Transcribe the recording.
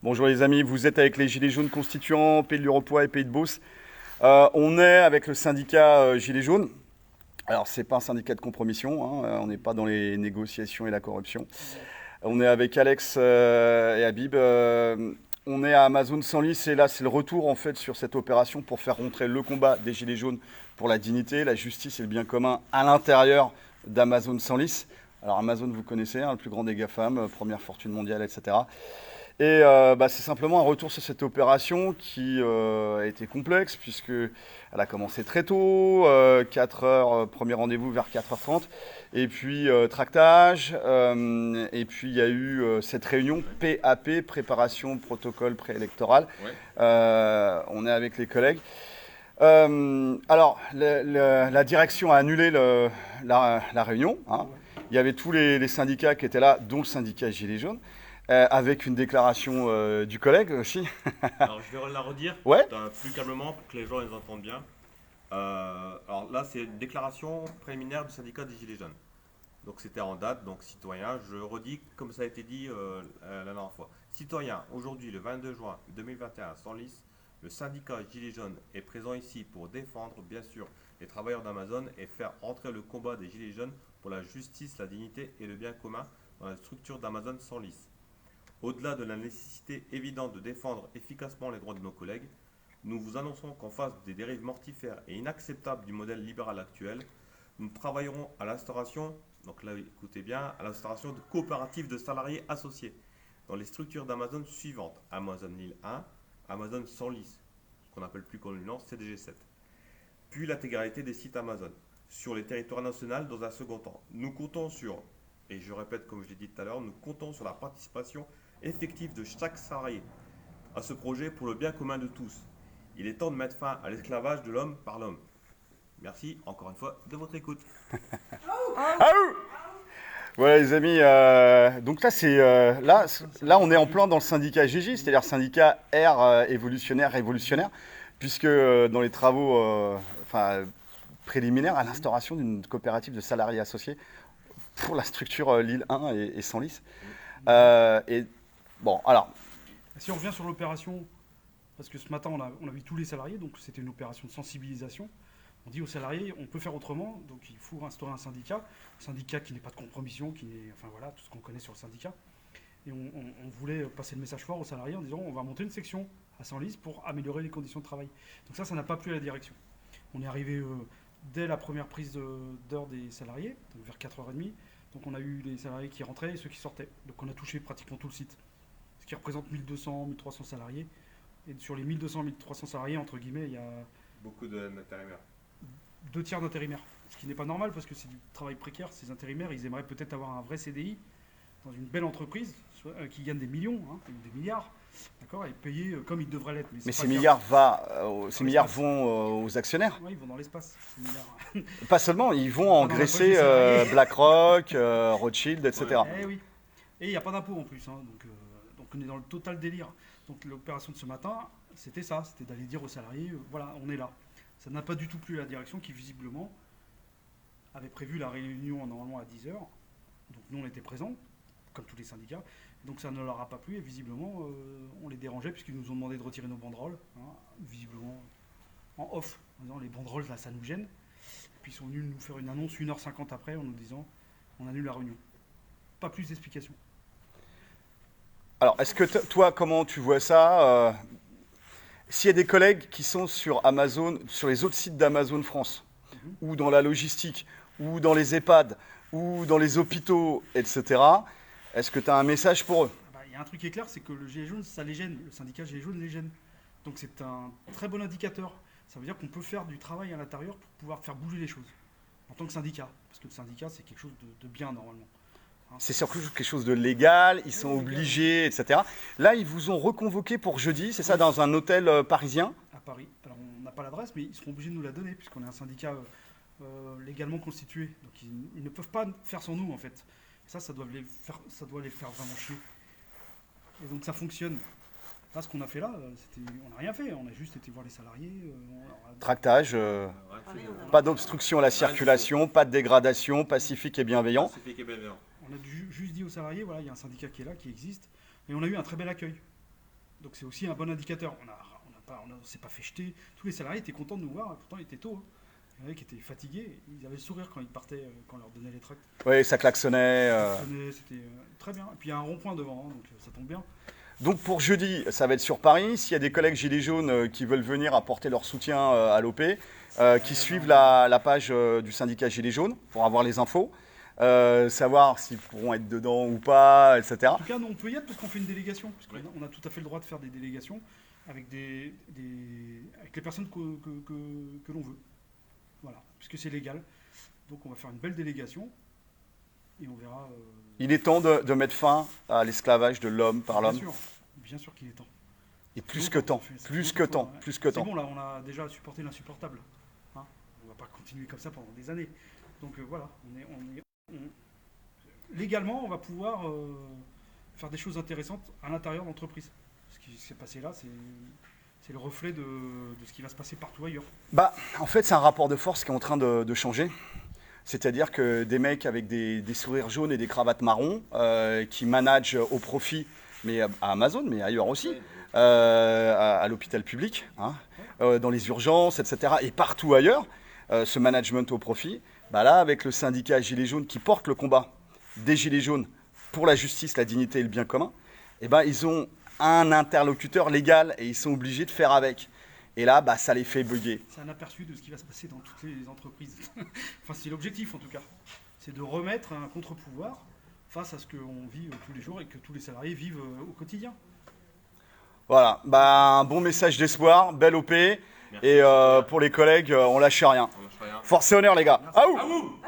Bonjour les amis, vous êtes avec les Gilets jaunes constituants, Pays de l'Uropoix et Pays de Beauce. On est avec le syndicat Gilets jaunes. Alors c'est pas un syndicat de compromission, on n'est pas dans les négociations et la corruption. On est avec Alex et Habib. On est à Amazon Senlis et là c'est le retour en fait sur cette opération pour faire rentrer le combat des Gilets jaunes pour la dignité, la justice et le bien commun à l'intérieur d'Amazon Senlis. Alors Amazon vous connaissez, le plus grand des GAFAM, première fortune mondiale, etc. Et c'est simplement un retour sur cette opération qui a été complexe puisqu'elle a commencé très tôt, 4 heures, premier rendez-vous vers 4h30, et puis tractage, et puis il y a eu cette réunion PAP, préparation protocole préélectoral. Ouais. On est avec les collègues. Alors, la direction a annulé la réunion. Il y avait tous les syndicats qui étaient là, dont le syndicat Gilets jaunes. Avec une déclaration du collègue aussi. Alors je vais la redire, ouais. Plus calmement pour que les gens les entendent bien. Alors là c'est une déclaration préliminaire du syndicat des Gilets jaunes. Donc c'était en date, donc citoyen, je redis comme ça a été dit la dernière fois. Citoyen, aujourd'hui le 22 juin 2021 à Senlis, le syndicat Gilets jaunes est présent ici pour défendre bien sûr les travailleurs d'Amazon et faire entrer le combat des Gilets jaunes pour la justice, la dignité et le bien commun dans la structure d'Amazon Senlis. Au-delà de la nécessité évidente de défendre efficacement les droits de nos collègues, nous vous annonçons qu'en face des dérives mortifères et inacceptables du modèle libéral actuel, nous travaillerons à l'instauration, donc là écoutez bien, à l'instauration de coopératives de salariés associés dans les structures d'Amazon suivantes, Amazon Lille 1, Amazon Senlis, qu'on appelle plus communément CDG7, puis l'intégralité des sites Amazon sur les territoires nationaux dans un second temps. Nous comptons sur, et je répète comme je l'ai dit tout à l'heure, nous comptons sur la participation effectif de chaque salarié à ce projet pour le bien commun de tous. Il est temps de mettre fin à l'esclavage de l'homme par l'homme. Merci encore une fois de votre écoute. Voilà les amis, donc là c'est là on est en plein dans le syndicat GJ, c'est-à-dire syndicat R évolutionnaire révolutionnaire, puisque dans les travaux préliminaires à l'instauration d'une coopérative de salariés associés pour la structure Lille 1 et Senlis. Bon, alors. Si on revient sur l'opération, parce que ce matin, on a vu tous les salariés, donc c'était une opération de sensibilisation. On dit aux salariés, on peut faire autrement, donc il faut instaurer un syndicat qui n'est pas de compromission, qui n'est, enfin voilà, tout ce qu'on connaît sur le syndicat. Et on voulait passer le message fort aux salariés en disant, on va monter une section à Senlis pour améliorer les conditions de travail. Donc ça n'a pas plu à la direction. On est arrivé dès la première prise d'heure des salariés, donc vers 4h30. Donc on a eu les salariés qui rentraient et ceux qui sortaient. Donc on a touché pratiquement tout le site. Ce qui représente 1200, 1300 salariés. Et sur les 1200, 1300 salariés, entre guillemets, il y a... beaucoup d'intérimaires. 2/3 d'intérimaires. Ce qui n'est pas normal parce que c'est du travail précaire. Ces intérimaires, ils aimeraient peut-être avoir un vrai CDI dans une belle entreprise qui gagne des millions, ou des milliards, d'accord, et payer comme ils devraient l'être. Mais ces milliards, vont aux actionnaires. Oui, ils vont dans l'espace. Pas seulement, ils vont engraisser BlackRock, Rothschild, etc. Ouais, oui. Et il n'y a pas d'impôt en plus, donc on est dans le total délire. Donc l'opération de ce matin, c'était ça, c'était d'aller dire aux salariés, voilà, on est là. Ça n'a pas du tout plu à la direction qui visiblement avait prévu la réunion normalement à 10h. Donc nous on était présents, comme tous les syndicats. Donc ça ne leur a pas plu et visiblement on les dérangeait puisqu'ils nous ont demandé de retirer nos banderoles, visiblement en off, en disant les banderoles là ça nous gêne. Et puis ils sont venus nous faire une annonce 1h50 après en nous disant on annule la réunion. Pas plus d'explications. Alors, est-ce que toi, comment tu vois ça s'il y a des collègues qui sont sur Amazon, sur les autres sites d'Amazon France, ou dans la logistique, ou dans les EHPAD, ou dans les hôpitaux, etc., est-ce que tu as un message pour eux ? Il y a un truc qui est clair, c'est que le Gilet jaune, ça les gêne. Le syndicat Gilet jaune les gêne. Donc c'est un très bon indicateur. Ça veut dire qu'on peut faire du travail à l'intérieur pour pouvoir faire bouger les choses, en tant que syndicat. Parce que le syndicat, c'est quelque chose de bien, normalement. C'est surtout quelque chose de légal, ils sont obligés, etc. Là, ils vous ont reconvoqué pour jeudi, c'est ça, dans un hôtel parisien ? À Paris. Alors, on n'a pas l'adresse, mais ils seront obligés de nous la donner, puisqu'on est un syndicat légalement constitué. Donc, ils ne peuvent pas faire sans nous, en fait. Ça doit les faire vraiment chier. Et donc, ça fonctionne. Là, ce qu'on a fait là, on n'a rien fait. On a juste été voir les salariés. Tractage, pas d'obstruction à la circulation, pas de dégradation, pacifique et bienveillant. On a juste dit aux salariés, voilà, il y a un syndicat qui est là, qui existe, et on a eu un très bel accueil. Donc c'est aussi un bon indicateur. On s'est pas fait jeter. Tous les salariés étaient contents de nous voir, pourtant il était tôt. Hein. Il y en avait qui étaient fatigués, ils avaient le sourire quand ils partaient, quand on leur donnait les tracts. Oui, ça klaxonnait. C'était très bien. Et puis il y a un rond-point devant, hein, donc ça tombe bien. Donc pour jeudi, ça va être sur Paris. S'il y a des collègues Gilets jaunes qui veulent venir apporter leur soutien à l'OP, qui suivent la page du syndicat Gilets jaunes pour avoir les infos, savoir s'ils pourront être dedans ou pas, etc. En tout cas, nous, on peut y être parce qu'on fait une délégation. On a tout à fait le droit de faire des délégations avec, avec les personnes que l'on veut. Voilà, puisque c'est légal. Donc on va faire une belle délégation et on verra. Il est temps de mettre fin à l'esclavage de l'homme par l'homme. Bien sûr qu'il est temps. Et plus que temps, plus que temps. C'est bon, là, on a déjà supporté l'insupportable. Hein, on ne va pas continuer comme ça pendant des années. Donc voilà, légalement, on va pouvoir faire des choses intéressantes à l'intérieur de l'entreprise. Ce qui s'est passé là, c'est le reflet de ce qui va se passer partout ailleurs. En fait, c'est un rapport de force qui est en train de changer. C'est-à-dire que des mecs avec des sourires jaunes et des cravates marrons qui managent au profit, mais à Amazon, mais ailleurs aussi, à l'hôpital public, hein, dans les urgences, etc. et partout ailleurs, ce management au profit, là, avec le syndicat Gilets jaunes qui porte le combat des Gilets jaunes pour la justice, la dignité et le bien commun, ils ont un interlocuteur légal et ils sont obligés de faire avec. Et là, ça les fait bugger. C'est un aperçu de ce qui va se passer dans toutes les entreprises. Enfin, c'est l'objectif en tout cas. C'est de remettre un contre-pouvoir face à ce qu'on vit tous les jours et que tous les salariés vivent au quotidien. Voilà, un bon message d'espoir, belle OP. Merci. Et pour les collègues, on lâche rien. Force et honneur les gars. Aouh.